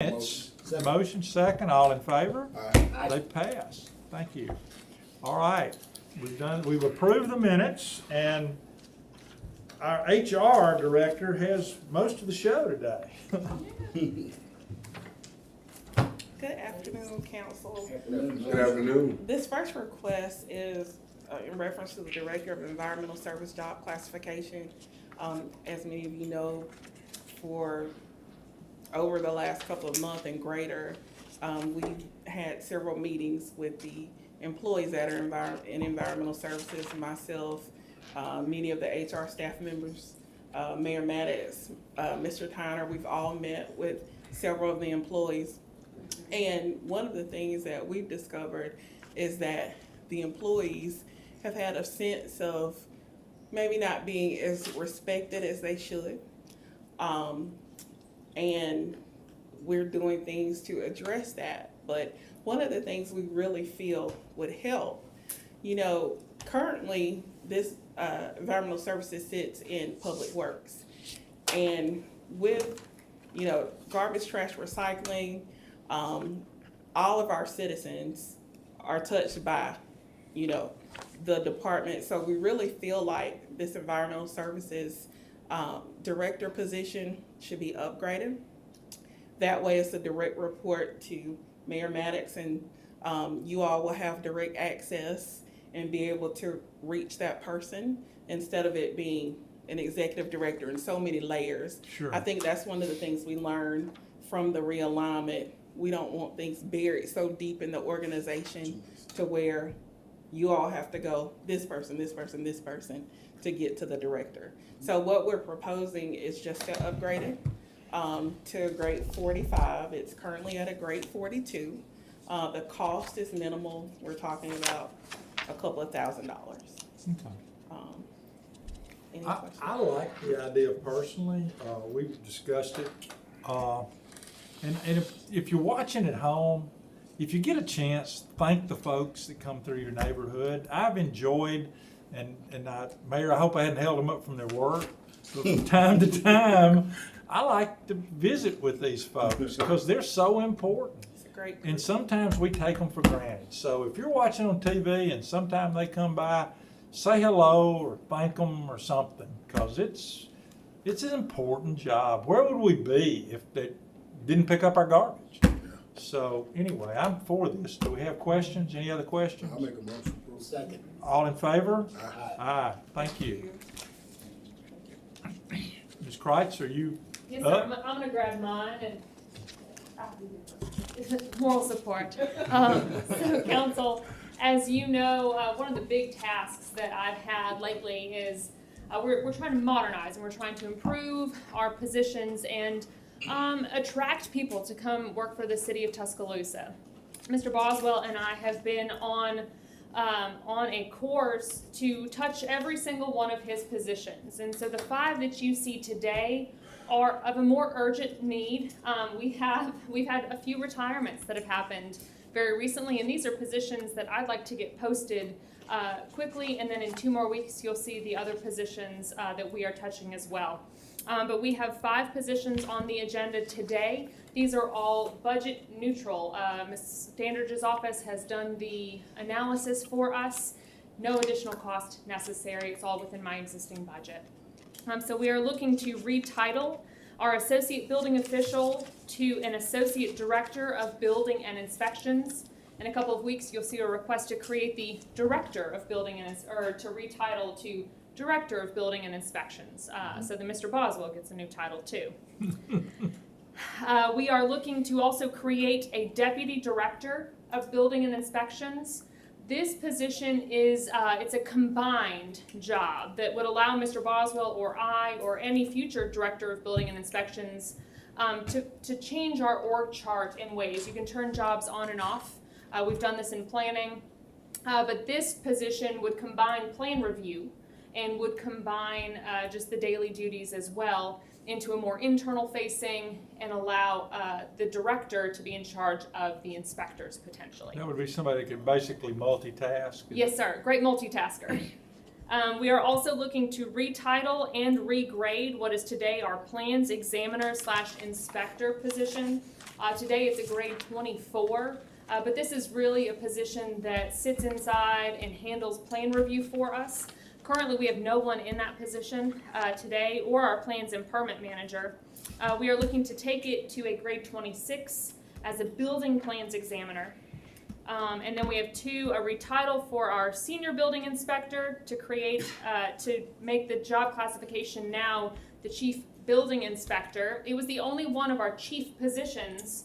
It's motion second, all in favor? Aye. They pass. Thank you. All right, we've approved the minutes, and our HR director has most of the show today. Good afternoon, council. Good afternoon. This first request is in reference to the Director of Environmental Service job classification. As many of you know, for over the last couple of months and greater, we've had several meetings with the employees that are in environmental services, myself, many of the HR staff members, Mayor Maddox, Mr. Tyner. We've all met with several of the employees. And one of the things that we've discovered is that the employees have had a sense of maybe not being as respected as they should. And we're doing things to address that. But one of the things we really feel would help, currently this environmental services sits in public works. And with, garbage, trash, recycling, all of our citizens are touched by, the department. So we really feel like this environmental services director position should be upgraded. That way it's a direct report to Mayor Maddox, and you all will have direct access and be able to reach that person instead of it being an executive director and so many layers. Sure. I think that's one of the things we learned from the realignment. We don't want things buried so deep in the organization to where you all have to go this person, this person, this person to get to the director. So what we're proposing is just to upgrade it to a grade 45. It's currently at a grade 42. The cost is minimal. We're talking about a couple of $1,000s. Okay. Any I questions? like the idea personally. We've discussed it. And if you're watching at home, if you get a chance, thank the folks that come through your neighborhood. I've enjoyed, Mayor, I hope I hadn't held them up from their work, but from time to time, I like to visit with these folks because they're so important. It's a great And group. sometimes we take them for granted. So if you're watching on TV and sometime they come by, say hello or thank them or something, because it's an important job. Where would we be if they didn't pick up our garbage? So anyway, I'm for this. Do we have questions? Any other questions? I'll make a motion. Second. All in favor? Aye. Aye. Thank you. Ms. Kreitz, are you Yes, sir. up? I'm gonna grab mine and moral support. So council, as you know, one of the big tasks that I've had lately is we're trying to modernize and we're trying to improve our positions and attract people to come work for the city of Tuscaloosa. Mr. Boswell and I have been on a course to touch every single one of his positions. And so the 5 that you see today are of a more urgent need. We've had a few retirements that have happened very recently, and these are positions that I'd like to get posted quickly, and then in 2 more weeks you'll see the other positions that we are touching as well. But we have 5 positions on the agenda today. These are all budget neutral. Ms. Standridge's office has done the analysis for us. No additional cost necessary. It's all within my existing budget. So we are looking to retitle our associate building official to an associate director of building and inspections. In a couple of weeks, you'll see a request to create the director of building or to retitle to Director of Building and Inspections, so that Mr. Boswell gets a new title too. We are looking to also create a Deputy Director of Building and Inspections. This position is, it's a combined job that would allow Mr. Boswell or I or any future Director of Building and Inspections to change our org chart in ways. You can turn jobs on and off. We've done this in planning, but this position would combine plan review and would combine just the daily duties as well into a more internal facing and allow the director to be in charge of the inspectors potentially. That would be somebody that could basically multitask. Yes, sir. Great multitasker. We are also looking to retitle and regrade what is today our plans examiner / inspector position. Today it's a grade 24, but this is really a position that sits inside and handles plan review for us. Currently, we have no one in that position today, or our plans and permit manager. We are looking to take it to a grade 26 as a building plans examiner. And then we have a retitle for our senior building inspector to make the job classification now the chief building inspector. It was the only one of our chief positions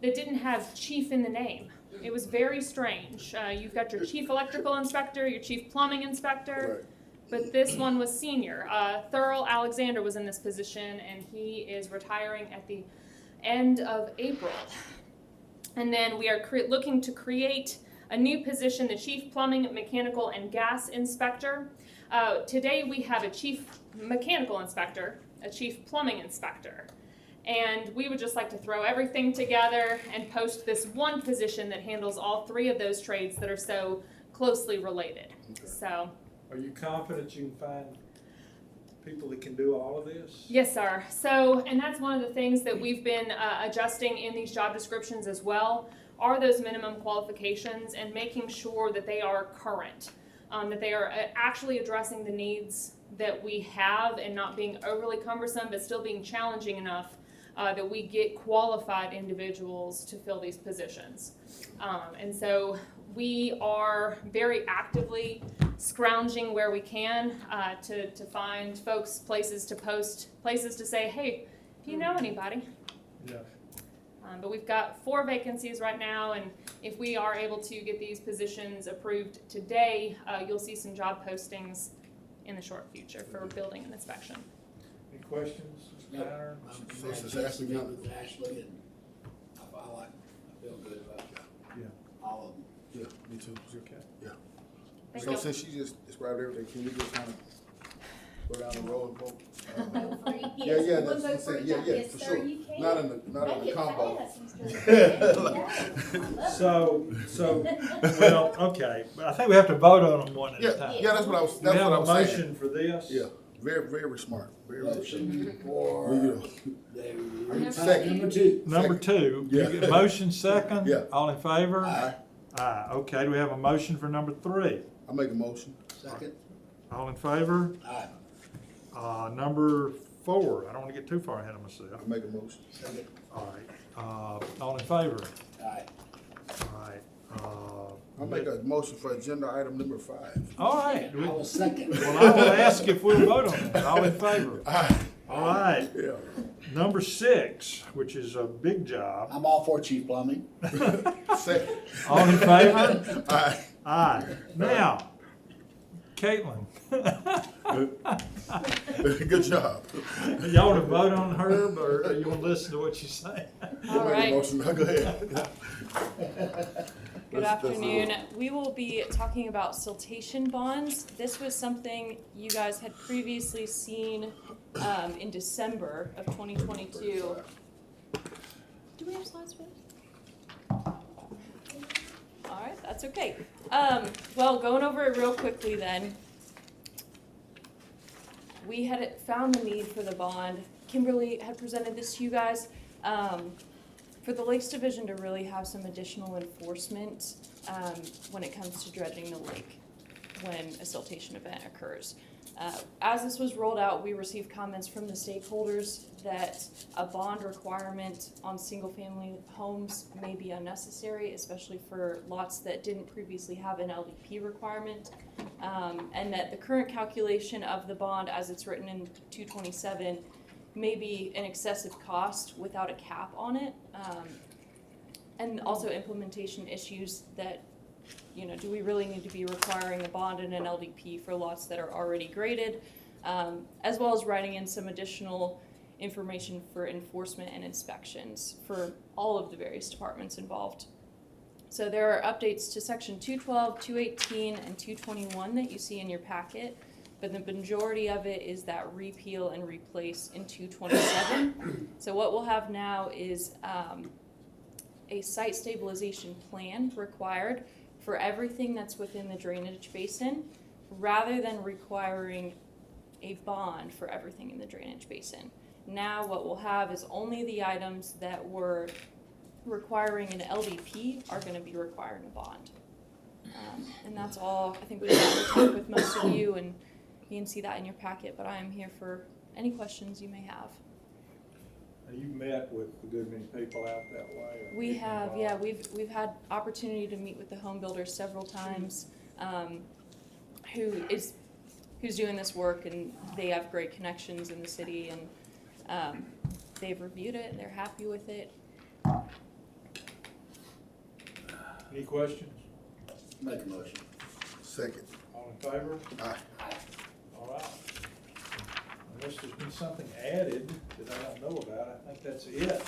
that didn't have chief in the name. It was very strange. You've got your chief electrical inspector, your chief plumbing inspector, but this one was senior. Thurl Alexander was in this position, and he is retiring at the end of April. And then we are looking to create a new position, the chief plumbing, mechanical, and gas inspector. Today we have a chief mechanical inspector, a chief plumbing inspector. And we would just like to throw everything together and post this one position that handles all three of those trades that are so closely related. Okay. So, Are you confident you can find people that can do all of this? yes, sir. So, and that's one of the things that we've been adjusting in these job descriptions as well, are those minimum qualifications and making sure that they are current, that they are actually addressing the needs that we have and not being overly cumbersome, but still being challenging enough that we get qualified individuals to fill these positions. And so we are very actively scrounging where we can to find folks places to post, places to say, hey, if you know anybody. Yeah. But we've got 4 vacancies right now, and if we are able to get these positions approved today, you'll see some job postings in the short future for building and inspection. Any questions, Mr. No. Tyner? Ashley, with Ashley, and I feel good about Yeah. all of them. Yeah, me too. Okay. Thank So you. since she just described everything, can we just kind of go down the road and vote? Yes, that's what I'm saying. Yeah, for sure. Not in the combo. So, well, okay, but I think we have to vote on them one at a Yeah, time. yeah, that's what I was. We That's have what I a was saying. motion for this. Yeah, very, very smart. Very, very smart. Motion for Yeah. second. Number 2. Number Second. 2, Yeah. you get motion second? Yeah. All in favor? Aye. Aye, okay, do we have a motion for number 3? I make a motion. Second. All in favor? Aye. Number 4, I don't wanna get too far ahead of myself. I make a motion. Second. All right, all in favor? Aye. All right, I make a motion for agenda item number 5. all right. I will second. Well, I will ask if we'll vote on it. All in favor? Aye. All right. Yeah. Number 6, which is a big job. I'm all for chief plumbing. Second. All in favor? Aye. Aye. Now, Caitlin, Good job. y'all want to vote on her, or you want to listen to what she's saying? All I make a right. motion. Go ahead. Good Let's- afternoon. We will be talking about siltation bonds. This was something you guys had previously seen in December of 2022. Do we have slides for this? All right, that's okay. Well, going over it real quickly then. We had found the need for the bond. Kimberly had presented this to you guys. For the Lakes Division to really have some additional enforcement when it comes to dredging the lake when a siltation event occurs. As this was rolled out, we received comments from the stakeholders that a bond requirement on single-family homes may be unnecessary, especially for lots that didn't previously have an LDP requirement, and that the current calculation of the bond as it's written in 227 may be an excessive cost without a cap on it, and also implementation issues that, you know, do we really need to be requiring a bond and an LDP for lots that are already graded, as well as writing in some additional information for enforcement and inspections for all of the various departments involved. So there are updates to section 212, 218, and 221 that you see in your packet, but the majority of it is that repeal and replace in 227. So what we'll have now is a site stabilization plan required for everything that's within the drainage basin, rather than requiring a bond for everything in the drainage basin. Now what we'll have is only the items that were requiring an LVP are gonna be requiring a bond. And that's all, I think we've got to talk with most of you, and you can see that in your packet, but I am here for any questions you may have. Now, you've met with a good many people out that way? or We getting have, involved? yeah, we've had opportunity to meet with the home builders several times, who's doing this work, and they have great connections in the city, and they've reviewed it, they're happy with it. Any questions? Make a motion. Second. All in favor? Aye. All right. Unless there's been something added that I don't know about, I think that's it.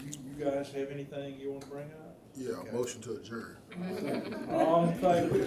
You guys have anything you want to bring up? Yeah, Okay. motion to adjourn. All in favor?